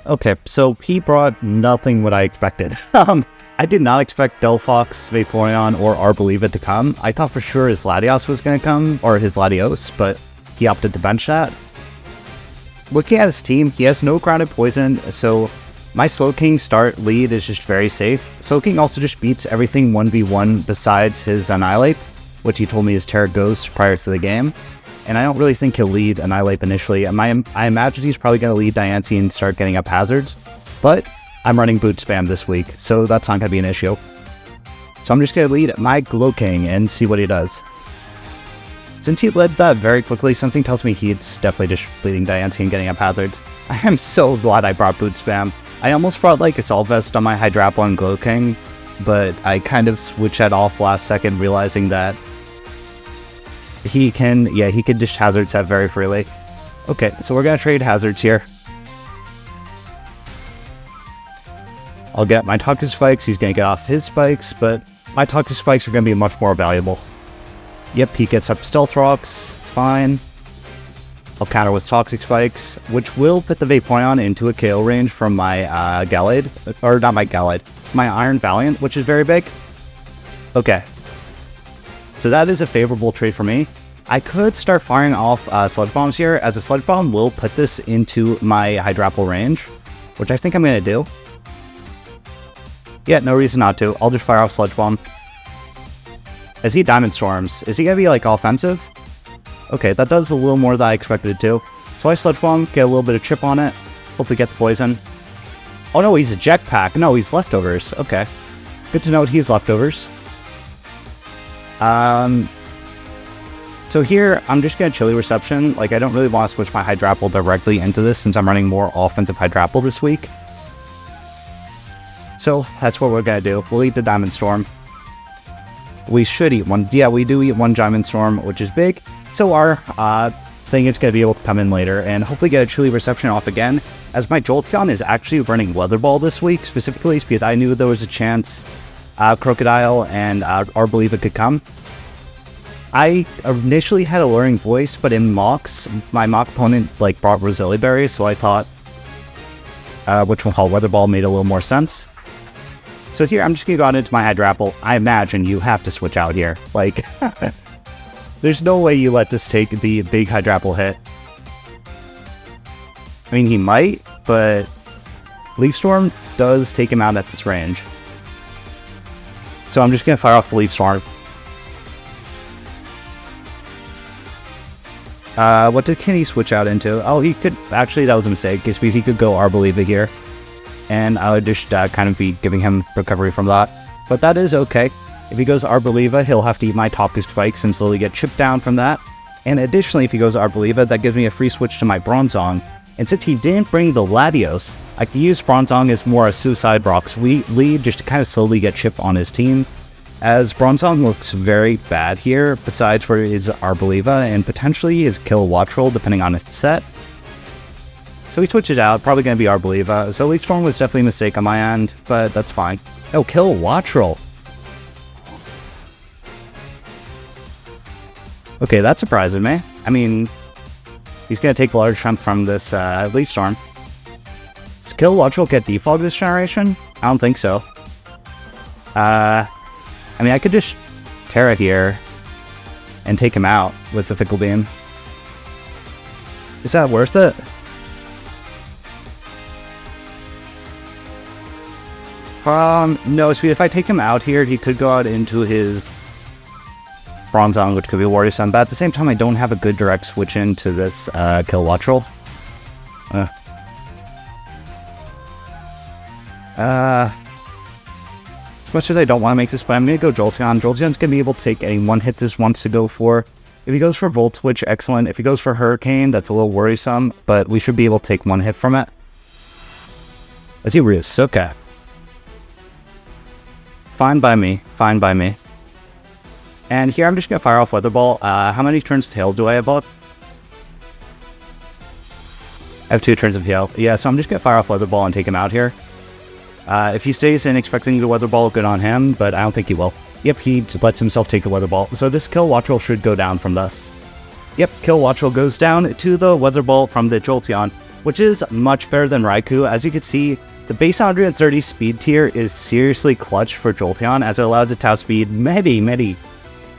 Okay, so he brought nothing what I expected. I did not expect Delphox, Vaporeon, or Arboliva to come. I thought for sure his Latios was going to come, or his Latios, but he opted to bench that. Looking at his team, he has no grounded poison, so my Slowking start lead is just very safe. Slowking also just beats everything 1v1 besides his Annihilate, which he told me is Terra Ghost prior to the game. And I don't really think he'll lead Annihilate initially. I imagine he's probably going to lead Diancie and start getting up hazards, but I'm running boot spam this week, so that's not going to be an issue. So I'm just going to lead my Glowking and see what he does. Since he led that very quickly, something tells me he's definitely just leading Diancie and getting up hazards. I am so glad I brought boot spam. I almost brought like Assault Vest on my Hydrapple and Glowking, but I kind of switched that off last second, realizing that he can dish hazard set very freely. Okay, so we're going to trade hazards here. I'll get my Toxic Spikes, he's going to get off his spikes, but my Toxic Spikes are going to be much more valuable. Yep, he gets up Stealth Rocks, fine. I'll counter with Toxic Spikes, which will put the Vaporeon into a KO range from my Gallade, or not my Gallade, my Iron Valiant, which is very big. Okay. So that is a favorable trade for me. I could start firing off Sludge Bombs here, as a Sludge Bomb will put this into my Hydrapple range, which I think I'm going to do. Yeah, no reason not to. I'll just fire off Sludge Bomb. As he Diamond Storms, is he going to be, like, offensive? Okay, that does a little more than I expected it to. So I Sludge Bomb, get a little bit of chip on it, hopefully get the poison. Oh no, he's a Jetpack. No, he's Leftovers. Okay. Good to note he's Leftovers. So here, I'm just going to Chilly Reception. Like, I don't really want to switch my Hydrapple directly into this since I'm running more offensive Hydrapple this week. So, that's what we're going to do. We'll eat the Diamond Storm. We should eat one. Yeah, we do eat one Diamond Storm, which is big. So our thing is going to be able to come in later and hopefully get a Chilly Reception off again. As my Jolteon is actually running Weather Ball this week, specifically because I knew there was a chance Crocodile and Arboliva could come. I initially had Alluring Voice, but in mocks, my mock opponent like brought Roselia Berry, so I thought which one called Weather Ball made a little more sense. So here, I'm just going to go out into my Hydrapple. I imagine you have to switch out here. Like, there's no way you let this take the big Hydrapple hit. I mean, he might, but Leaf Storm does take him out at this range. So I'm just going to fire off the Leaf Storm. What can he switch out into? Oh, he could... Actually, that was a mistake, because he could go Arboliva here. And I would just kind of be giving him recovery from that. But that is okay. If he goes Arboliva, he'll have to eat my Toxic Spikes and slowly get chipped down from that. And additionally, if he goes Arboliva, that gives me a free switch to my Bronzong. And since he didn't bring the Latios, I could use Bronzong as more a Suicide Rocks lead just to kind of slowly get chip on his team. As Bronzong looks very bad here, besides for his Arboliva and potentially his Kill Wattrel, depending on its set. So he switches out, probably going to be Arboliva. So Leaf Storm was definitely a mistake on my end, but that's fine. Oh, Kill Wattrel. Okay, that surprises me. I mean, he's going to take a large chunk from this Leaf Storm. Does Kill Wattrel get defog this generation? I don't think so. I mean, I could just Terra here and take him out with the Fickle Beam. Is that worth it? No, so if I take him out here, he could go out into his Bronzong, which could be worrisome, but at the same time, I don't have a good direct switch into this Kill Wattrel. As much as I don't want to make this, but I'm going to go Jolteon. Jolteon's going to be able to take any one hit this wants to go for. If he goes for Volt Switch, excellent. If he goes for Hurricane, that's a little worrisome, but we should be able to take one hit from it. Let's see, Roost. Okay. Fine by me. Fine by me. And here I'm just going to fire off Weather Ball. How many turns of Hail do I have up? I have 2 turns of Hail. Yeah, so I'm just going to fire off Weather Ball and take him out here. If he stays in expecting the Weather Ball, good on him, but I don't think he will. Yep, he lets himself take the Weather Ball. So this Kill Wattrel should go down from this. Yep, Kill Wattrel goes down to the Weather Ball from the Jolteon. which is much better than Raikou. As you can see, the base 130 speed tier is seriously clutch for Jolteon, as it allows it to outspeed many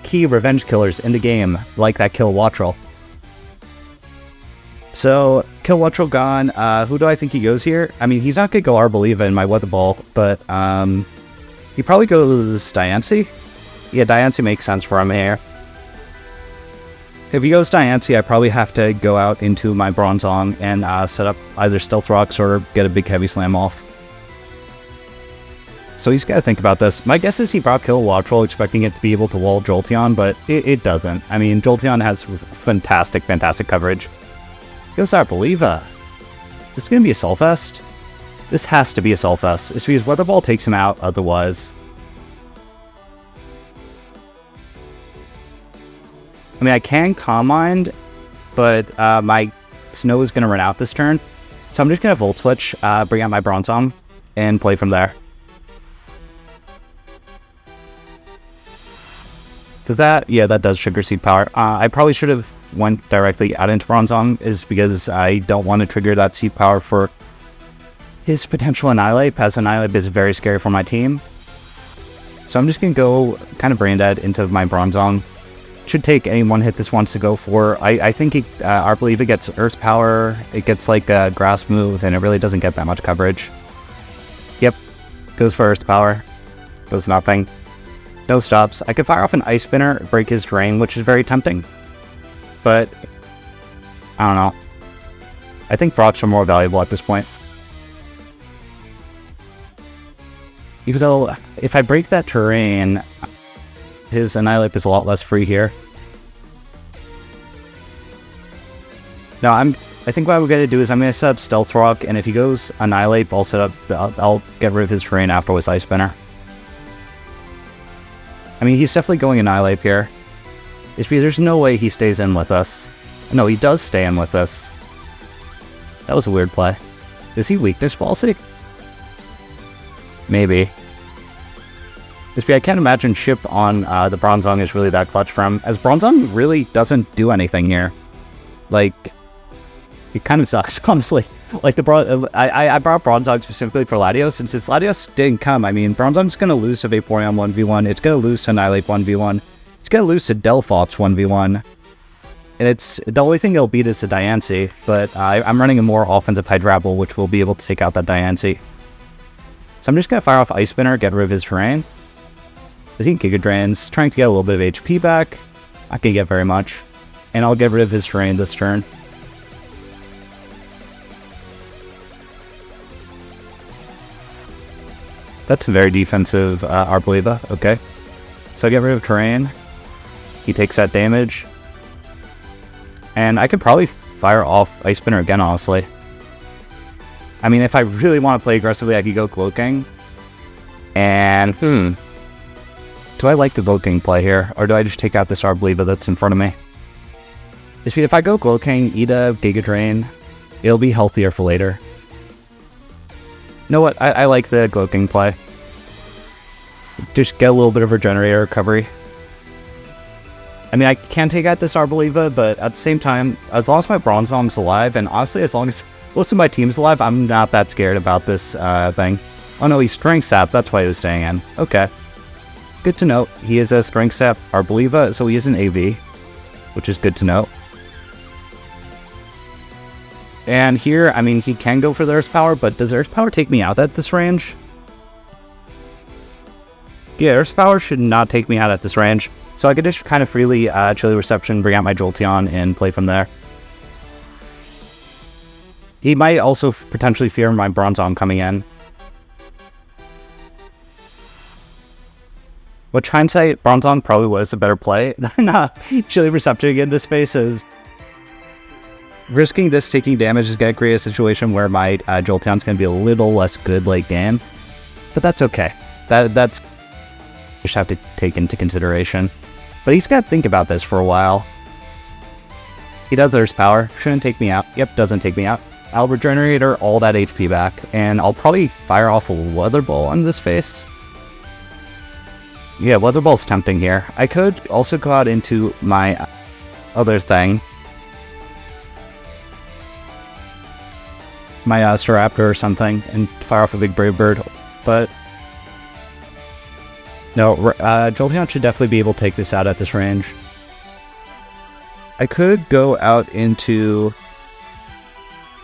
key revenge killers in the game, like that Kilowattrel. So, Kilowattrel gone. Who do I think he goes here? I mean, he's not going to go Arboliva in my Weather Ball, but he probably goes Diancie. Yeah, Diancie makes sense for him here. If he goes Diancie, I probably have to go out into my Bronzong and set up either Stealth Rocks or get a big Heavy Slam off. So he's got to think about this. My guess is he brought Kilowattrel expecting it to be able to wall Jolteon, but it doesn't. I mean, Jolteon has fantastic coverage. Goes Arboliva. This is going to be a Solfest? This has to be a Solfest. It's because Weather Ball takes him out otherwise. I mean, I can Calm Mind, but my Snow is going to run out this turn. So I'm just going to Volt Switch, bring out my Bronzong, and play from there. Does that? Yeah, that does trigger Seed Power. I probably should have went directly out into Bronzong, is because I don't want to trigger that Seed Power for his potential Annihilate, as Annihilate is very scary for my team. So I'm just going to go kind of Brain Dead into my Bronzong. Should take any one hit this wants to go for. I think Arboliva gets Earth Power, it gets like a Grass move, and it really doesn't get that much coverage. Yep, goes for Earth Power. Does nothing. No stops. I could fire off an Ice Spinner, break his terrain, which is very tempting. But, I don't know. I think Frogs are more valuable at this point. Even though, if I break that terrain, his Annihilate is a lot less free here. No, I think what I'm going to do is I'm going to set up Stealth Rock, and if he goes Annihilate, I'll get rid of his terrain after with Ice Spinner. I mean, he's definitely going Annihilate here. It's because there's no way he stays in with us. No, he does stay in with us. That was a weird play. Is he Weakness Palsy? Maybe. I can't imagine Chip on the Bronzong is really that clutch for him, as Bronzong really doesn't do anything here. Like, it kind of sucks, honestly. Like, I brought Bronzong specifically for Latios, since its Latios didn't come. I mean, Bronzong's going to lose to Vaporeon 1v1, it's going to lose to Annihilate 1v1, it's going to lose to Delphox 1v1, and it's the only thing it'll beat is the Diancie, but I'm running a more offensive Hydrabble, which will be able to take out that Diancie. So I'm just going to fire off Ice Spinner, get rid of his terrain. I think Giga Drain's trying to get a little bit of HP back. Not going to get very much. And I'll get rid of his terrain this turn. That's a very defensive Arboliva. Okay. So I get rid of terrain. He takes that damage. And I could probably fire off Ice Spinner again, honestly. I mean, if I really want to play aggressively, I could go Cloaking. And, do I like the Cloaking play here, or do I just take out this Arboliva that's in front of me? If I go Cloaking, eat a Giga Drain, it'll be healthier for later. You know what? I like the Cloaking play. Just get a little bit of Regenerator recovery. I mean, I can take out this Arboliva, but at the same time, as long as my Bronzong's alive, and honestly, as long as most of my team's alive, I'm not that scared about this thing. Oh no, he's Strength Sap, that's why he was staying in. Okay. Good to know. He is a Strength Sap Arboliva, so he is an AV, which is good to know. And here, I mean, he can go for the Earth Power, but does Earth Power take me out at this range? Yeah, Earth Power should not take me out at this range. So I could just kind of freely Chilly Reception, bring out my Jolteon, and play from there. He might also potentially fear my Bronzong coming in. Which, hindsight, Bronzong probably was a better play than Chilly Reception in this space, is risking this taking damage is going to create a situation where my Jolteon's going to be a little less good late game. But that's okay. That's just have to take into consideration. But he's got to think about this for a while. He does Earth Power. Shouldn't take me out. Yep, doesn't take me out. I'll Regenerator all that HP back, and I'll probably fire off a Weather Ball on this face. Yeah, Weather Ball's tempting here. I could also go out into my other thing. my Staraptor or something and fire off a big Brave Bird, but no, Jolteon should definitely be able to take this out at this range. I could go out into...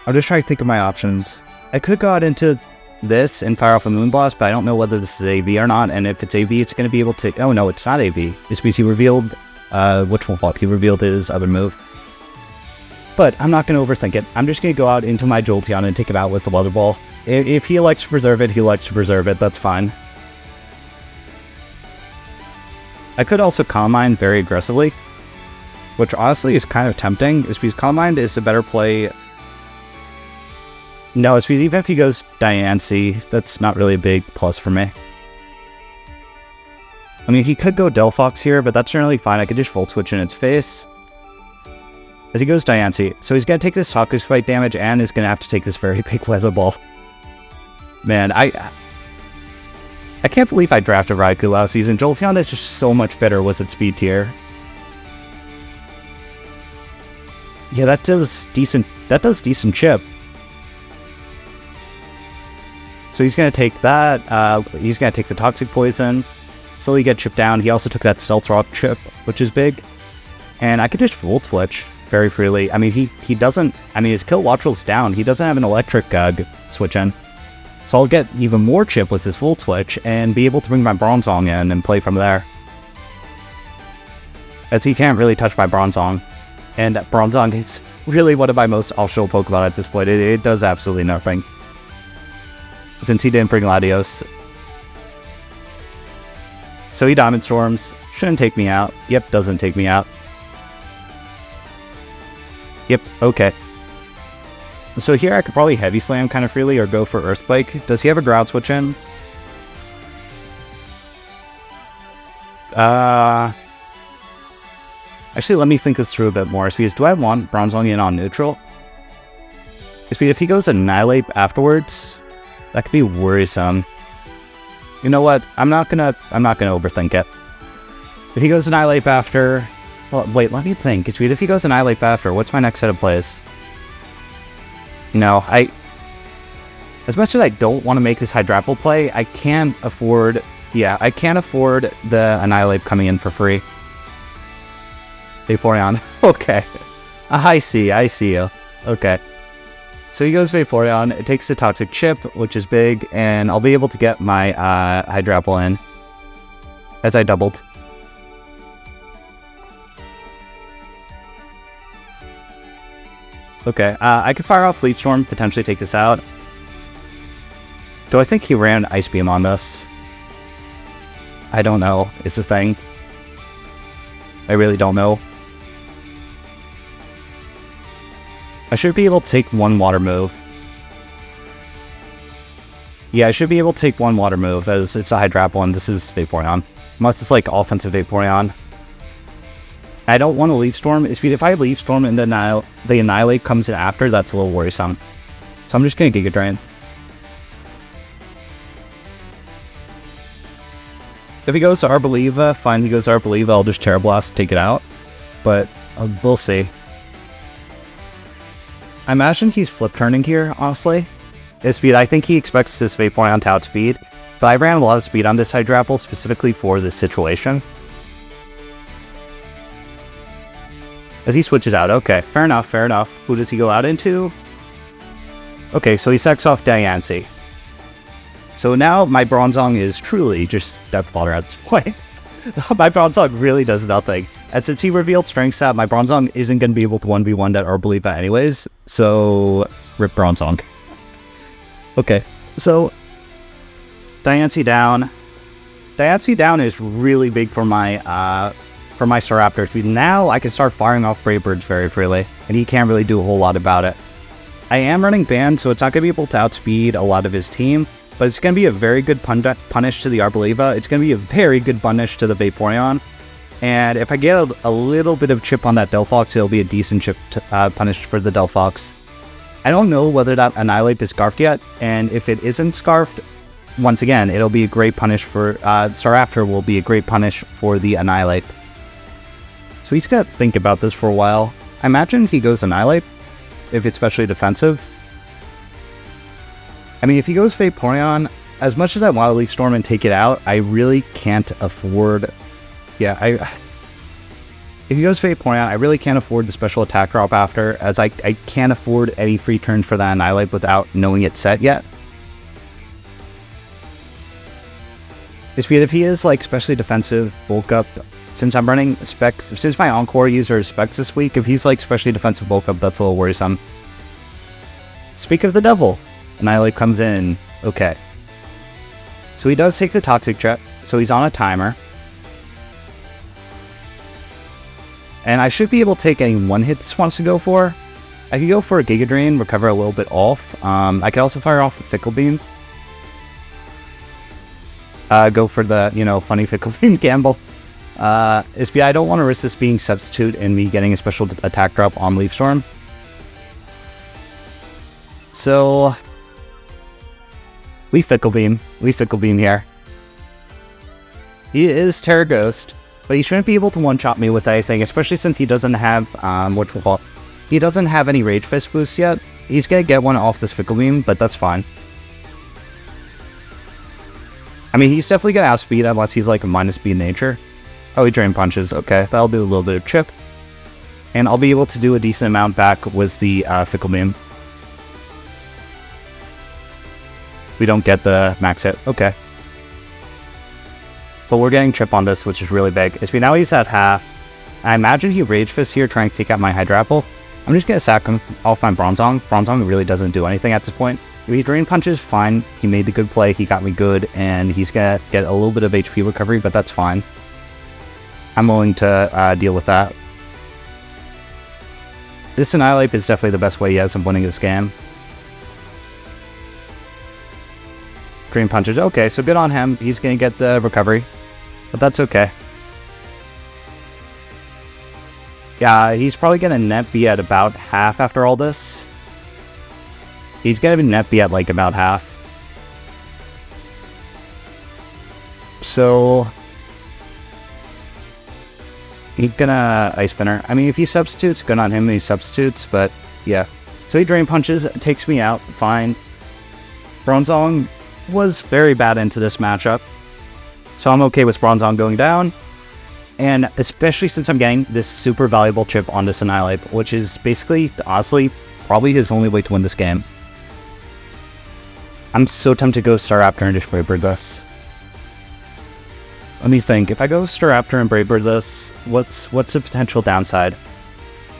I'm just trying to think of my options. I could go out into this and fire off a Moonblast, but I don't know whether this is AV or not, and if it's AV, it's going to be able to... Oh no, it's not AV. It's because he revealed... whatchamacallit, he revealed his other move. But I'm not going to overthink it. I'm just going to go out into my Jolteon and take it out with the Weather Ball. If he likes to preserve it, he likes to preserve it. That's fine. I could also Calm Mind very aggressively, which honestly is kind of tempting. It's because Calm Mind is a better play. No, it's because even if he goes Diancie, that's not really a big plus for me. I mean, he could go Delphox here, but that's generally fine. I could just Volt Switch in its face. As he goes Diancie. So he's going to take this Toxic Spike damage and is going to have to take this very big Weather Ball. Man, I can't believe I drafted Raikou last season. Jolteon is just so much better with its speed tier. Yeah, that does decent chip. So he's going to take that. He's going to take the Toxic Poison. Slowly get chipped down. He also took that Stealth Rock chip, which is big. And I could just Volt Switch very freely. I mean, he doesn't... I mean, his Kill Watch Roll's down. He doesn't have an Electric switch in. So I'll get even more chip with this Volt Switch and be able to bring my Bronzong in and play from there. As he can't really touch my Bronzong. And Bronzong is really one of my most off-show Pokemon at this point. It does absolutely nothing. Since he didn't bring Latios. So he Diamond Storms. Shouldn't take me out. Yep, doesn't take me out. Yep, okay. So here I could probably Heavy Slam kind of freely or go for Earthquake. Does he have a Ground Switch in? Actually, let me think this through a bit more. Because do I want Bronzong in on neutral? Because if he goes Annihilate afterwards, that could be worrisome. You know what? I'm not gonna overthink it. If he goes Annihilate after... Well, wait, let me think. If he goes Annihilate after, what's my next set of plays? No, as much as I don't want to make this Hydrapple play, I can't afford... Yeah, I can't afford the Annihilate coming in for free. Vaporeon. Okay. I see you. Okay. So he goes Vaporeon, it takes the Toxic Chip, which is big, and I'll be able to get my Hydrapple in. As I doubled. Okay, I could fire off Fleet Storm, potentially take this out. Do I think he ran Ice Beam on this? I don't know, is the thing. I really don't know. I should be able to take one Water move. Yeah, I should be able to take one Water move, as it's a Hydrapple and this is Vaporeon. Unless it's like offensive Vaporeon. I don't want to Leaf Storm. If I Leaf Storm and then the Annihilate comes in after, that's a little worrisome. So I'm just going to Giga Drain. If he goes to Arboliva, fine, he goes to Arboliva, I'll just Terra Blast, take it out. But we'll see. I imagine he's flip turning here, honestly. His speed, I think he expects this Vaporeon to outspeed. But I ran a lot of speed on this Hydrapple specifically for this situation. As he switches out, okay, fair enough, fair enough. Who does he go out into? Okay, so he sacks off Diancie. So now my Bronzong is truly just Death Water at this point. My Bronzong really does nothing. And since he revealed Strength Stat, my Bronzong isn't going to be able to 1v1 that Arboliva anyways, so rip Bronzong. Okay, so Diancie down. Diancie down is really big for my Staraptor. Now I can start firing off Brave Birds very freely, and he can't really do a whole lot about it. I am running Band, so it's not going to be able to outspeed a lot of his team, but it's going to be a very good punish to the Arboliva. It's going to be a very good punish to the Vaporeon, and if I get a little bit of chip on that Delphox, it'll be a decent chip punish for the Delphox. I don't know whether that Annihilate is scarfed yet, and if it isn't scarfed, once again, it'll be a great punish for... Staraptor will be a great punish for the Annihilate. So he's got to think about this for a while. I imagine he goes Annihilate, if it's especially defensive. I mean, if he goes Vaporeon, as much as I want to Leaf Storm and take it out, I really can't afford... Yeah, if he goes Vaporeon, I really can't afford the special attack drop after, as I can't afford any free turns for that Annihilate without knowing it's set yet. If he is, like, especially defensive, bulk up, since I'm running specs, since my Encore user is specs this week, if he's, like, especially defensive bulk up, that's a little worrisome. Speak of the devil. Annihilate comes in. Okay. So he does take the Toxic Jet, so he's on a timer. And I should be able to take any one hit this wants to go for. I could go for a Giga Drain, recover a little bit off. I could also fire off a Fickle Beam. Go for the, you know, funny Fickle Beam gamble. I don't want to risk this being substitute and me getting a special attack drop on Leaf Storm. So, we Fickle Beam. We Fickle Beam here. He is Terra Ghost, but he shouldn't be able to one-shot me with anything, especially since he doesn't have, he doesn't have any Rage Fist boosts yet. He's gonna get one off this Fickle Beam, but that's fine. I mean, he's definitely gonna outspeed unless he's like a minus speed nature. Oh, he Drain Punches. Okay, that'll do a little bit of chip. And I'll be able to do a decent amount back with the Fickle Beam. We don't get the max hit. Okay. But we're getting chip on this, which is really big. Now he's at half. I imagine he Rage Fist here trying to take out my Hydra Apple. I'm just gonna sack him off my Bronzong. Bronzong really doesn't do anything at this point. If he Drain Punches, fine. He made the good play. He got me good, and he's gonna get a little bit of HP recovery, but that's fine. I'm willing to deal with that. This Annihilate is definitely the best way he has of winning this game. Drain Punches. Okay, so good on him. He's gonna get the recovery, but that's okay. Yeah, he's probably gonna net be at about half after all this. He's gonna net be at like about half. So he's gonna Ice Spinner. I mean, if he substitutes, good on him. He substitutes, but yeah. So he Drain Punches, takes me out. Fine. Bronzong was very bad into this matchup, so I'm okay with Bronzong going down. And especially since I'm getting this super valuable chip on this Annihilate, which is basically, honestly, probably his only way to win this game. I'm so tempted to go Staraptor and just Brave Bird this. Let me think. If I go Staraptor and Brave Bird this, what's the potential downside?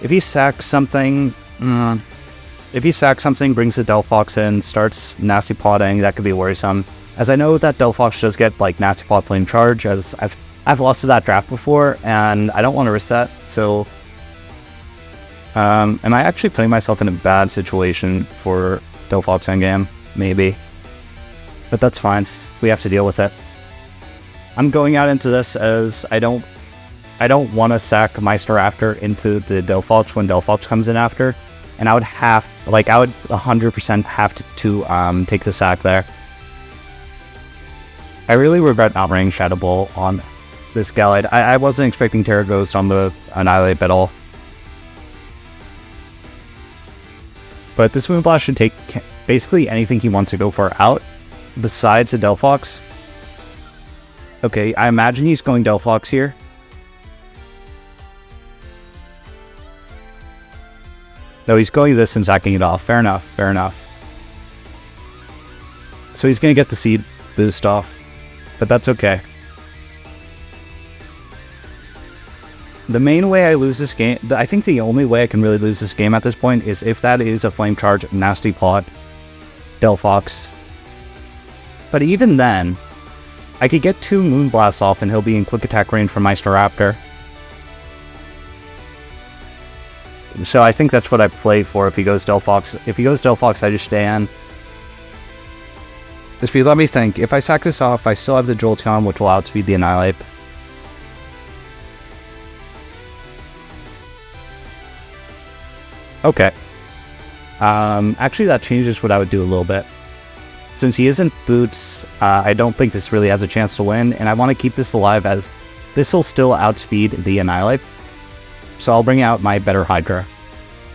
If he sacks something, brings the Delphox in, starts Nasty Potting, that could be worrisome. As I know that Delphox does get like Nasty Pot Flame Charge, as I've lost to that draft before, and I don't want to risk that. So, am I actually putting myself in a bad situation for Delphox endgame? Maybe. But that's fine. We have to deal with it. I'm going out into this as I don't want to sack my Staraptor into the Delphox when Delphox comes in after. And I would 100% have to take the sack there. I really regret not running Shadow Ball on this Gallade. I wasn't expecting Terra Ghost on the Annihilate at all. But this Moonblast should take basically anything he wants to go for out, besides the Delphox. Okay, I imagine he's going Delphox here. No, he's going this and sacking it off. Fair enough, fair enough. So he's going to get the Seed boost off, but that's okay. The main way I lose this game, I think the only way I can really lose this game at this point is if that is a Flame Charge, Nasty Plot, Delphox. But even then, I could get 2 Moonblasts off and he'll be in quick attack range from my Staraptor. So I think that's what I play for if he goes Delphox. If he goes Delphox, I just stay in. Let me think. If I sack this off, I still have the Jolteon, which will outspeed the Annihilate. Okay. Actually, that changes what I would do a little bit. Since he isn't Boots, I don't think this really has a chance to win, and I want to keep this alive as this will still outspeed the Annihilate. So I'll bring out my better Hydra.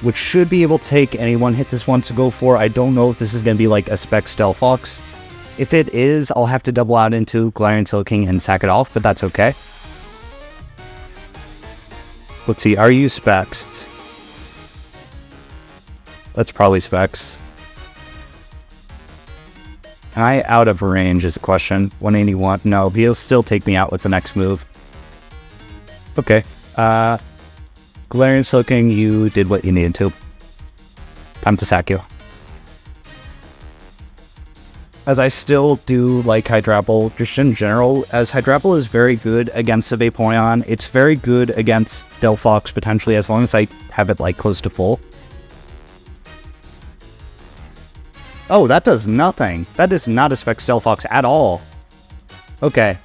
which should be able to take any one hit this wants to go for. I don't know if this is going to be like a Spec Stealfox. If it is, I'll have to double out into Galarian Slowking and sack it off, but that's okay. Let's see, are you Specs? That's probably Specs. Am I out of range is the question. 181. No, he'll still take me out with the next move. Okay. Galarian Slowking, you did what you needed to. Time to sack you. As I still do like Hydrapple, just in general, as Hydrapple is very good against the Vaporeon, it's very good against Delphox potentially, as long as I have it like close to full. Oh, that does nothing. That is not a Spec Stealfox at all. Okay.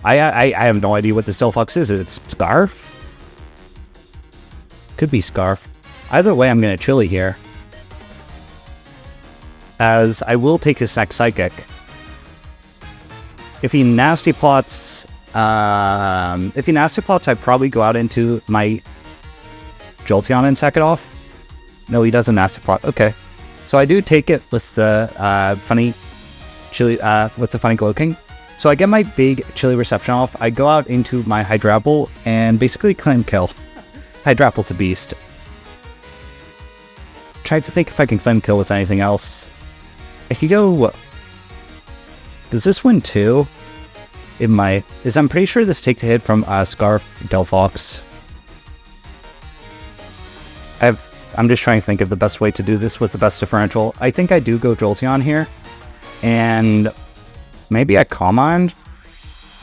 I have no idea what the Stealfox is. Is it Scarf? Could be Scarf. Either way, I'm going to Chili here. As I will take his next Psychic. If he Nasty Plots, I'd probably go out into my Jolteon and sack it off. No, he doesn't Nasty Plot. Okay. So I do take it with the funny Chili, with the funny Glow King. So I get my big Chili Reception off. I go out into my Hydrapple and basically claim kill. Hydrapple's a beast. Trying to think if I can claim kill with anything else. I could go. Does this win too? It might. I'm pretty sure this takes a hit from Scarf Delphox. I'm just trying to think of the best way to do this with the best differential. I think I do go Jolteon here. And maybe I Calm Mind?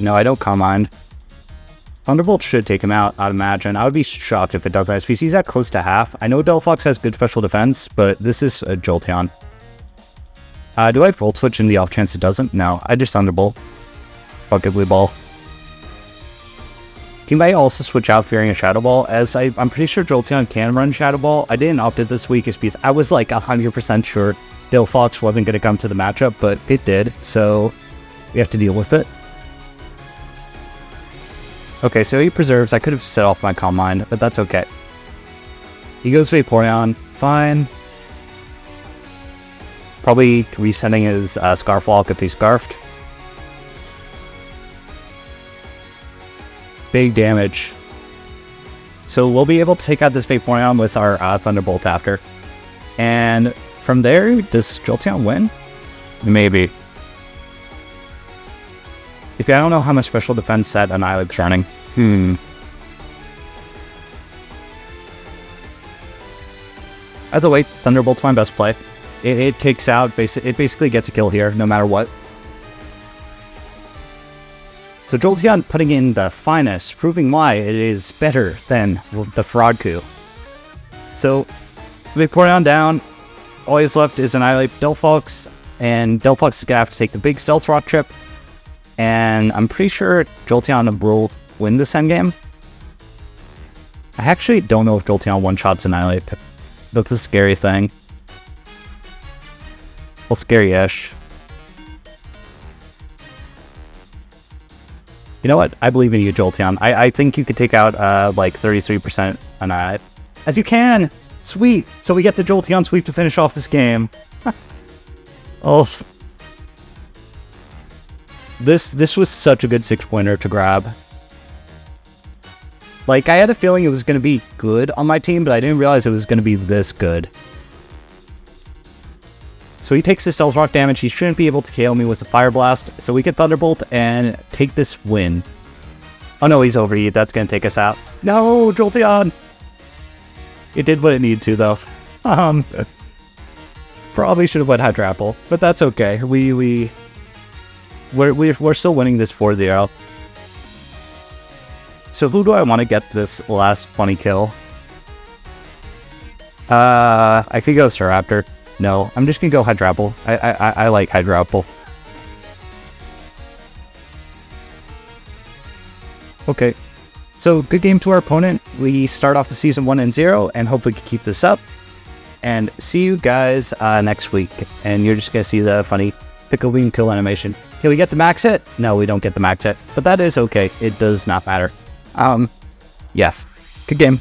No, I don't Calm Mind. Thunderbolt should take him out, I'd imagine. I would be shocked if it does that. He's at close to half. I know Delphox has good special defense, but this is a Jolteon. Do I Volt Switch in the off chance it doesn't? No, I just Thunderbolt. Fuck it, Blue Ball. He might also switch out fearing a Shadow Ball, as I'm pretty sure Jolteon can run Shadow Ball. I didn't opt it this week because I was like 100% sure Delphox wasn't going to come to the matchup, but it did, so we have to deal with it. Okay, so he preserves. I could have set off my Calm Mind, but that's okay. He goes Vaporeon. Fine. Probably resetting his Scarf Walk if he's Scarfed. Big damage. So we'll be able to take out this Vaporeon with our Thunderbolt after. And from there, does Jolteon win? Maybe. If I don't know how much special defense set Annihilate's running. Either way, Thunderbolt's my best play. It takes out, it basically gets a kill here, no matter what. So Jolteon putting in the finest, proving why it is better than the Raikou. So, Vaporeon down, all he's left is Annihilate Delphox, and Delphox is going to have to take the big Stealth Rock trip, and I'm pretty sure Jolteon will win this endgame. I actually don't know if Jolteon one-shots Annihilate. That's a scary thing. Well, scary-ish. You know what? I believe in you, Jolteon. I think you could take out like 33% Annihilate. As you can! Sweet! So we get the Jolteon sweep to finish off this game. Oh. This was such a good 6-pointer to grab. Like, I had a feeling it was going to be good on my team, but I didn't realize it was going to be this good. So he takes the Stealth Rock damage. He shouldn't be able to KO me with a Fire Blast. So we get Thunderbolt and take this win. Oh no, he's overheated. That's going to take us out. No, Jolteon! It did what it needed to, though. Probably should have went Hydrapple, but that's okay. We're still winning this 4-0. So who do I want to get this last funny kill? I could go Staraptor. No, I'm just gonna go Hydrapple. I like Hydrapple. Okay, so good game to our opponent. We start off the season 1-0 and hopefully can keep this up. And see you guys next week. And you're just gonna see the funny Pickle Beam kill animation. Can we get the max hit? No, we don't get the max hit, but that is okay. It does not matter. Yes, good game.